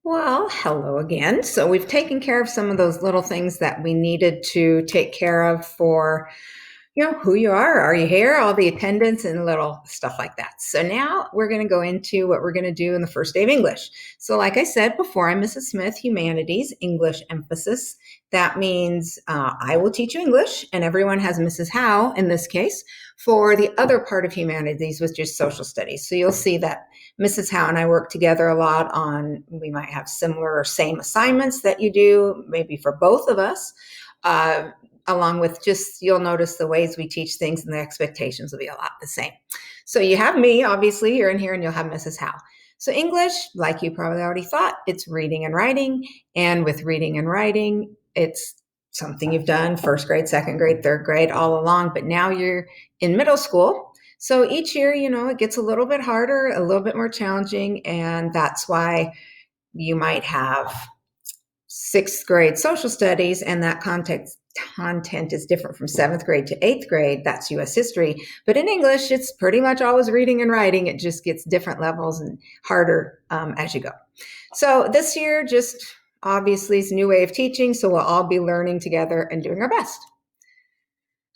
Well, hello again. So we've taken care of some of those little things that we needed to take care of for, who you are. Are you here? All the attendance and little stuff like that. So now we're going to go into what we're going to do in the first day of English. So like I said before, I'm Mrs. Smith, Humanities, English emphasis. That means I will teach you English, and everyone has Mrs. Howe in this case for the other part of humanities, which is social studies. So you'll see that Mrs. Howe and I work together a lot on, we might have similar or same assignments that you do, maybe for both of us, along with just, you'll notice the ways we teach things and the expectations will be a lot the same. So you have me, obviously, you're in here, and you'll have Mrs. Howe. So English, like you probably already thought, it's reading and writing. And with reading and writing, it's something you've done first grade, second grade, third grade, all along, but now you're in middle school. So each year, it gets a little bit harder, a little bit more challenging, and that's why you might have sixth grade social studies, and that content is different from seventh grade to eighth grade. That's US history. But in English, it's pretty much always reading and writing. It just gets different levels and harder as you go. So this year, just obviously, it's a new way of teaching. So we'll all be learning together and doing our best.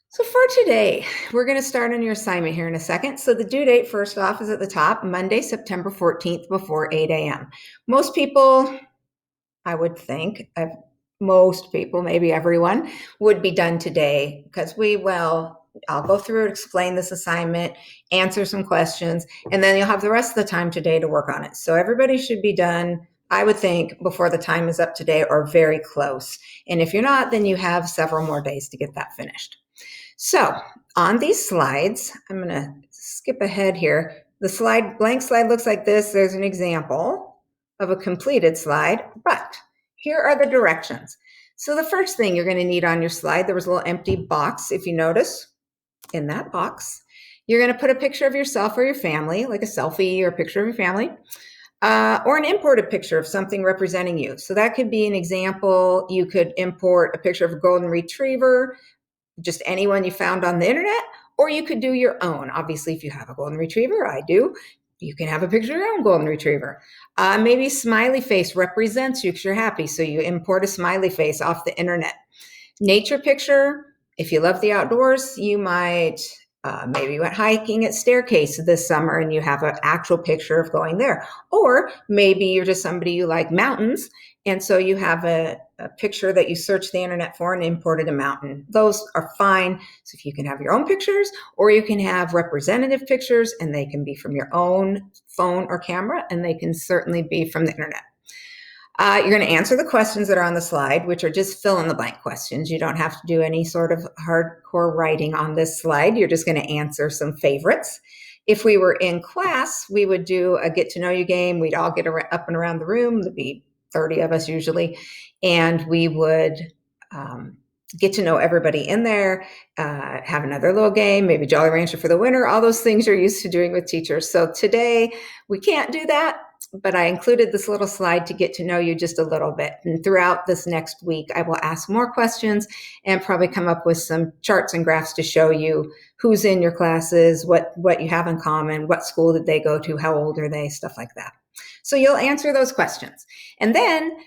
So for today, we're going to start on your assignment here in a second. So the due date, first off, is at the top, Monday, September 14th, before 8 a.m. Most people, I would think, most people, maybe everyone, would be done today because I'll go through it, explain this assignment, answer some questions, and then you'll have the rest of the time today to work on it. So everybody should be done, I would think, before the time is up today or very close. And if you're not, then you have several more days to get that finished. So on these slides, I'm going to skip ahead here. The blank slide looks like this. There's an example of a completed slide, but here are the directions. So the first thing you're going to need on your slide, there was a little empty box. If you notice in that box, you're going to put a picture of yourself or your family, like a selfie or a picture of your family, or an imported picture of something representing you. So that could be an example. You could import a picture of a golden retriever, just anyone you found on the internet, or you could do your own. Obviously, if you have a golden retriever, I do, you can have a picture of your own golden retriever. Maybe smiley face represents you because you're happy, so you import a smiley face off the internet. Nature picture, if you love the outdoors, you might maybe you went hiking at Staircase this summer and you have an actual picture of going there. Or maybe you're just somebody you like mountains, and so you have a picture that you searched the internet for and imported a mountain. Those are fine. So if you can have your own pictures, or you can have representative pictures, and they can be from your own phone or camera, and they can certainly be from the internet. You're going to answer the questions that are on the slide, which are just fill in the blank questions. You don't have to do any sort of hardcore writing on this slide. You're just going to answer some favorites. If we were in class, we would do a get to know you game. We'd all get up and around the room. There'd be 30 of us usually, and we would get to know everybody in there, have another little game, maybe Jolly Rancher for the winner, all those things you're used to doing with teachers. So today we can't do that, but I included this little slide to get to know you just a little bit. And throughout this next week, I will ask more questions and probably come up with some charts and graphs to show you who's in your classes, what you have in common, what school did they go to, how old are they, stuff like that. So you'll answer those questions. And then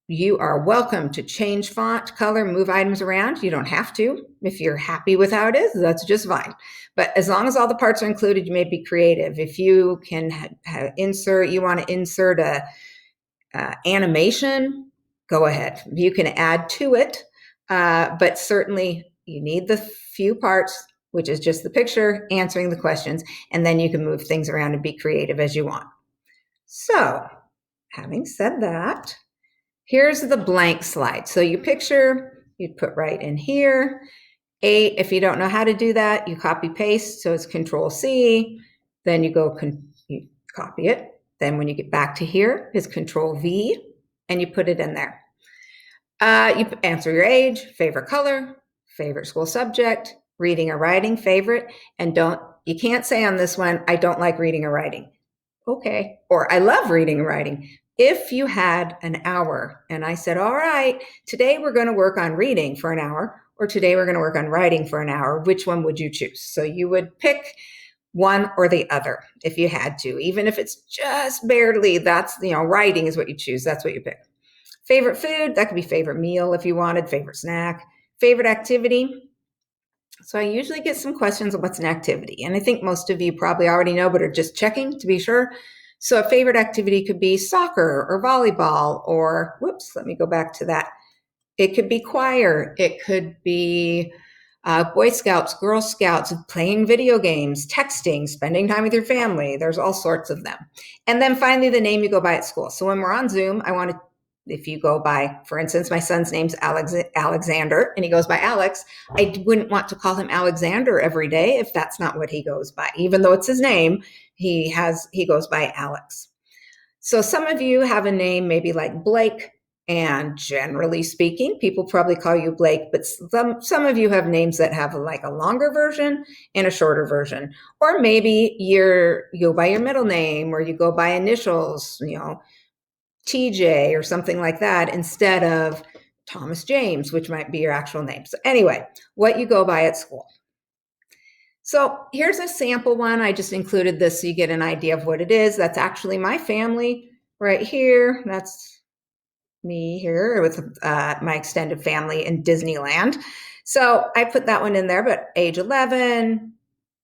you are welcome to change font, color, move items around. You don't have to. If you're happy with how it is, that's just fine. But as long as all the parts are included, you may be creative. If you can you want to insert a animation, go ahead. You can add to it, but certainly you need the few parts, which is just the picture, answering the questions, and then you can move things around and be creative as you want. So, having said that, here's the blank slide. So you picture, you'd put right in here. 8, if you don't know how to do that, you copy paste. So it's Control C, then you you copy it. Then when you get back to here, it's Control V, and you put it in there. You answer your age, favorite color, favorite school subject, reading or writing, favorite, and you can't say on this one, I don't like reading or writing. Okay, or I love reading and writing. If you had an hour and I said, all right, today we're going to work on reading for an hour, or today we're going to work on writing for an hour, which one would you choose? So you would pick one or the other if you had to, even if it's just barely. That's, writing is what you choose. That's what you pick. Favorite food, that could be favorite meal if you wanted, favorite snack, favorite activity. So I usually get some questions on what's an activity. And I think most of you probably already know, but are just checking to be sure. So a favorite activity could be soccer or volleyball or, let me go back to that. It could be choir. It could be Boy Scouts, Girl Scouts, playing video games, texting, spending time with your family. There's all sorts of them. And then finally, the name you go by at school. So when we're on Zoom, I want to, if you go by, for instance, my son's name's Alexander, and he goes by Alex. I wouldn't want to call him Alexander every day if that's not what he goes by. Even though it's his name, he goes by Alex. So some of you have a name maybe like Blake, and generally speaking, people probably call you Blake, but some of you have names that have like a longer version and a shorter version. Or maybe you go by your middle name, or you go by initials, TJ or something like that, instead of Thomas James, which might be your actual name. So anyway, what you go by at school. So here's a sample one. I just included this so you get an idea of what it is. That's actually my family right here. That's me here with my extended family in Disneyland. So I put that one in there, but age 11.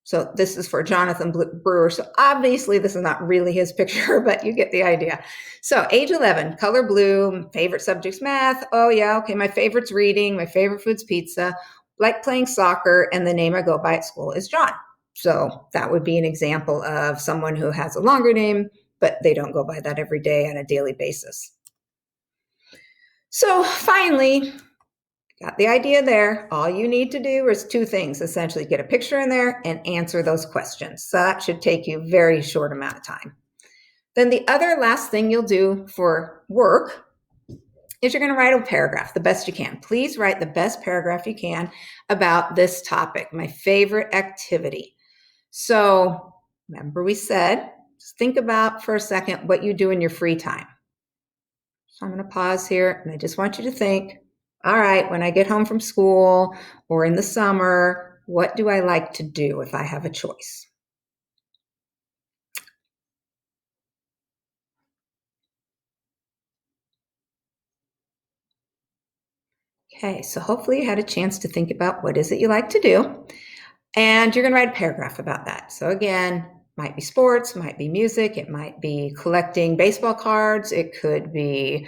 So this is for Jonathan Brewer. So obviously this is not really his picture, but you get the idea. So age 11, color blue, favorite subject's math. Oh yeah, okay, my favorite's reading, my favorite food's pizza, like playing soccer, and the name I go by at school is John. So that would be an example of someone who has a longer name, but they don't go by that every day on a daily basis. So finally, got the idea there. All you need to do is two things, essentially get a picture in there and answer those questions. So that should take you a very short amount of time. Then the other last thing you'll do for work is you're going to write a paragraph the best you can. Please write the best paragraph you can about this topic, my favorite activity. So remember we said, just think about for a second what you do in your free time. So I'm going to pause here, and I just want you to think, all right, when I get home from school or in the summer, what do I like to do if I have a choice? Okay, so hopefully you had a chance to think about what is it you like to do, and you're going to write a paragraph about that. So again, might be sports, might be music, it might be collecting baseball cards, it could be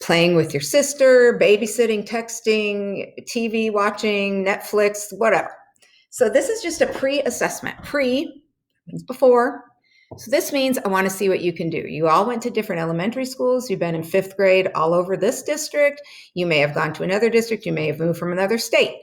playing with your sister, babysitting, texting, TV watching, Netflix, whatever. So this is just a pre-assessment. Pre means before. So this means I want to see what you can do. You all went to different elementary schools. You've been in fifth grade all over this district. You may have gone to another district. You may have moved from another state.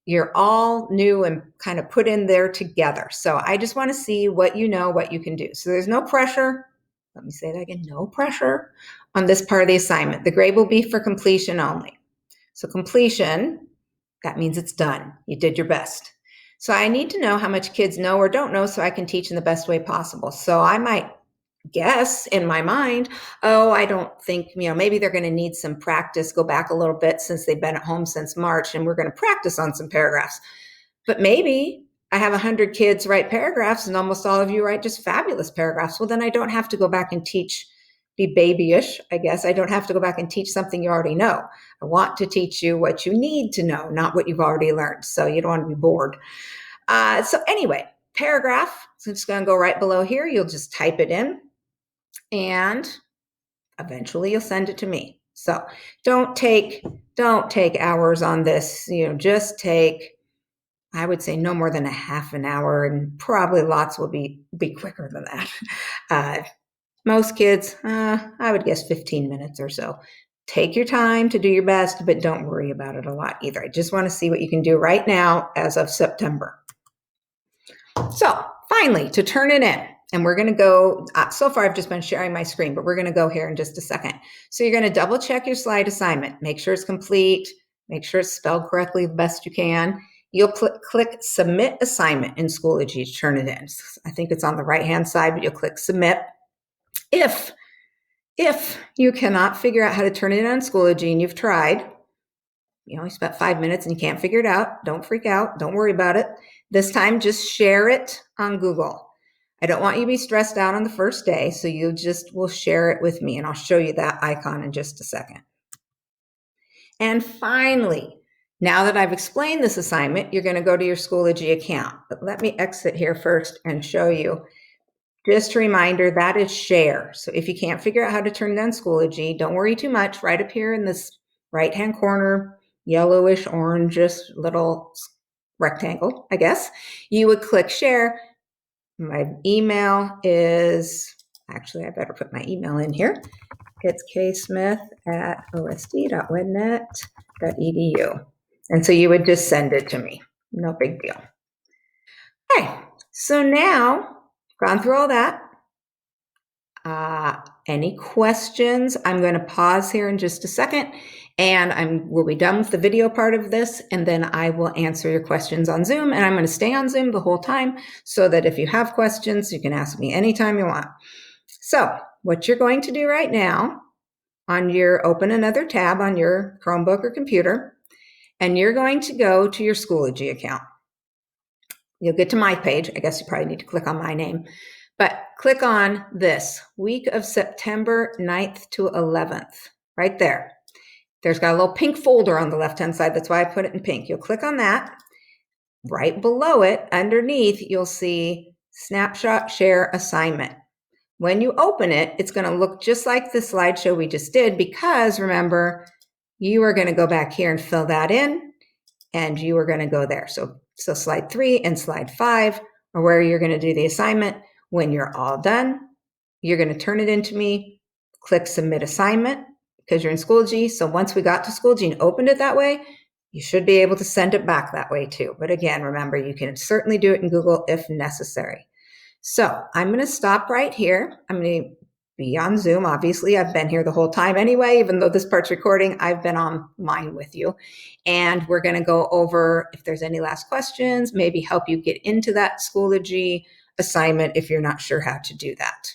You're all new and kind of put in there together. So I just want to see what you know, what you can do. So there's no pressure. Let me say that again, no pressure on this part of the assignment. The grade will be for completion only. So completion, that means it's done. You did your best. So I need to know how much kids know or don't know so I can teach in the best way possible. So I might guess in my mind, oh, I don't think, maybe they're going to need some practice, go back a little bit since they've been at home since March, and we're going to practice on some paragraphs. But maybe I have 100 kids write paragraphs and almost all of you write just fabulous paragraphs. Well, then I don't have to go back and teach, be babyish, I guess. I don't have to go back and teach something you already know. I want to teach you what you need to know, not what you've already learned. So you don't want to be bored. So anyway, paragraph. So I'm just going to go right below here. You'll just type it in and eventually you'll send it to me. So don't take hours on this. Just take, I would say, no more than a half an hour, and probably lots will be quicker than that. Most kids, I would guess 15 minutes or so. Take your time to do your best, but don't worry about it a lot either. I just want to see what you can do right now as of September. So finally, to turn it in, and we're going to go, so far I've just been sharing my screen, but we're going to go here in just a second. So you're going to double check your slide assignment, make sure it's complete, make sure it's spelled correctly the best you can. You'll click Submit Assignment in Schoology to turn it in. I think it's on the right-hand side, but you'll click Submit. If you cannot figure out how to turn it in on Schoology and you've tried, you spent 5 minutes and you can't figure it out, don't freak out. Don't worry about it. This time, just share it on Google. I don't want you to be stressed out on the first day, so you just will share it with me, and I'll show you that icon in just a second. And finally, now that I've explained this assignment, you're going to go to your Schoology account. But let me exit here first and show you. Just a reminder, that is share. So if you can't figure out how to turn down Schoology, don't worry too much. Right up here in this right-hand corner, yellowish, orangish little rectangle, I guess, you would click share. My email is, actually, I better put my email in here. It's ksmith@osd.wednet.edu. And so you would just send it to me. No big deal. Okay, so now, gone through all that. Any questions? I'm going to pause here in just a second, and we'll be done with the video part of this, and then I will answer your questions on Zoom, and I'm going to stay on Zoom the whole time so that if you have questions, you can ask me anytime you want. So what you're going to do right now, open another tab on your Chromebook or computer, and you're going to go to your Schoology account. You'll get to my page. I guess you probably need to click on my name. But click on this, week of September 9th to 11th, right there. There's got a little pink folder on the left-hand side. That's why I put it in pink. You'll click on that. Right below it, underneath, you'll see Snapshot Share Assignment. When you open it, it's going to look just like the slideshow we just did because, remember, you are going to go back here and fill that in, and you are going to go there. So slide 3 and slide 5 are where you're going to do the assignment. When you're all done, you're going to turn it into me, click Submit Assignment because you're in Schoology. So once we got to Schoology and opened it that way, you should be able to send it back that way too. But again, remember, you can certainly do it in Google if necessary. So I'm going to stop right here. I'm going to be on Zoom. Obviously, I've been here the whole time anyway, even though this part's recording, I've been online with you. And we're going to go over if there's any last questions, maybe help you get into that Schoology assignment if you're not sure how to do that.